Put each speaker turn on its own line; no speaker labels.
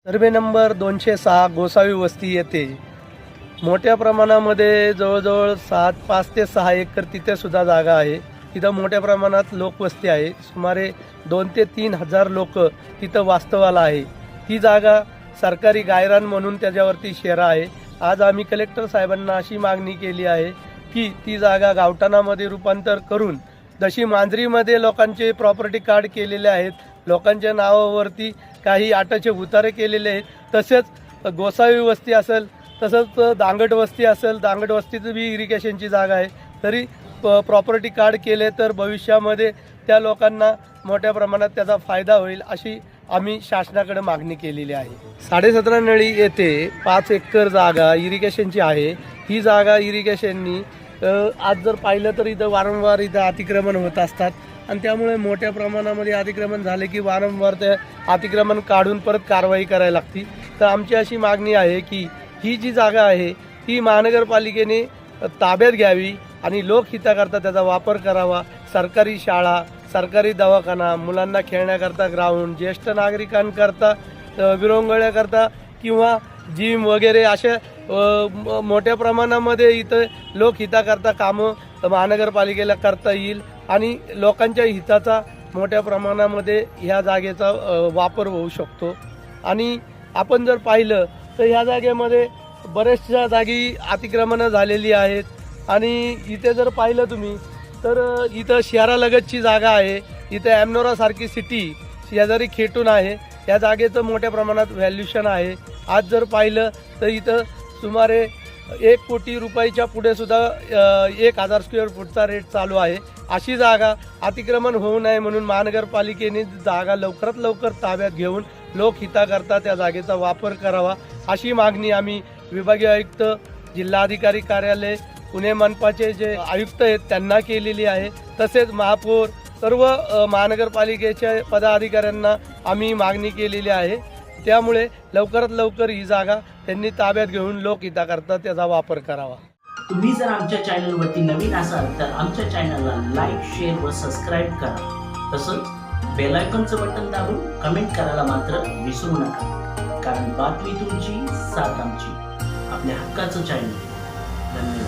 Survey number 206 Gosavi वस्ती येथे मोठ्या प्रमाणामध्ये जवळजवळ 5 ते 6 एकर तिथे सुद्धा जागा आहे। तिथं मोठ्या प्रमाणात लोकवस्ती आहे। सुमारे 2 ते 3 हजार लोक तिथं वास्तवाला आहे। ही जागा सरकारी गायरान म्हणून त्याच्यावरती शेरा आहे। आज आम्ही कलेक्टर साहेबांना अशी मागणी केली आहे की ती जागा गावठाणामध्ये रूपांतर करून जशी मांजरीमध्ये लोकांचे प्रॉपर्टी कार्ड केलेले आहेत, लोकांच्या नावावरती काही आटाचे उतारे केलेले आहेत, तसेच गोसावी वस्ती असेल, तसंच दांगट वस्ती असेल, दांगट वस्तीचं बी इरिगेशनची जागा आहे, तरी प्रॉपर्टी कार्ड केले तर भविष्यामध्ये त्या लोकांना मोठ्या प्रमाणात त्याचा फायदा होईल अशी आम्ही शासनाकडे मागणी केलेली आहे। 17.5 नळी येथे 5 एकर जागा इरिगेशनची आहे। ही जागा इरिगेशननी आज जर पाहिलं तर इथं वारंवार इथं अतिक्रमण होत असतात आणि त्यामुळे मोठ्या प्रमाणामध्ये अतिक्रमण झाले की वारंवार ते अतिक्रमण काढून परत कारवाई करायला लागते। तर आमची अशी मागणी आहे की ही जी जागा आहे ती महानगरपालिकेने ताब्यात घ्यावी आणि लोकहिताकरता त्याचा वापर करावा। सरकारी शाळा, सरकारी दवाखाना, मुलांना खेळण्याकरता ग्राउंड, ज्येष्ठ नागरिकांकरता विरंगुळ्याकरता किंवा जिम वगैरे अशा मोठ्या प्रमाणामध्ये इथं लोकहिताकरता कामं महानगरपालिकेला करता येईल आणि लोकांच्या हिताचा मोठ्या प्रमाणामध्ये ह्या जागेचा वापर होऊ शकतो। आणि आपण जर पाहिलं तर ह्या जागेमध्ये बऱ्याचशा जागी अतिक्रमणं झालेली आहेत आणि इथे जर पाहिलं तुम्ही तर इथं शहरालगतची जागा आहे। इथं ॲमनोरासारखी सिटी शेजारी खेटून आहे। या जागेचं मोठ्या प्रमाणात व्हॅल्युशन आहे। आज जर पाहिलं तर इथं सुमारे 1 कोटी रुपयाच्या पुढे सुद्धा 1000 स्क्वेअर फूटचा रेट चालू आहे। अशी जागा अतिक्रमण होऊ नये म्हणून महानगरपालिकेने जागा लवकरात लवकर ताब्यात घेऊन लोकहिताकरता त्या जागेचा वापर करावा अशी मागणी आम्ही विभागीय आयुक्त, जिल्हाधिकारी कार्यालय, पुणे मनपाचे जे आयुक्त आहेत त्यांना केलेली आहे। तसेच महापौर, सर्व महानगरपालिकेच्या पदाधिकाऱ्यांना आम्ही मागणी केलेली आहे। त्यामुळे लवकरात लवकर ही जागा त्यांनी ताब्यात घेऊन लोकहिताकरता त्याचा वापर करावा।
तुम्ही जर आमच्या चॅनलवरती नवीन असाल तर आमच्या चॅनलला लाईक, शेअर व सबस्क्राईब करा। तसंच बेल आयकॉनचं बटन दाबून कमेंट करायला मात्र विसरू नका, कारण बातमी तुमची, साथ आमची। आपल्या हक्काचं चॅनल। धन्यवाद।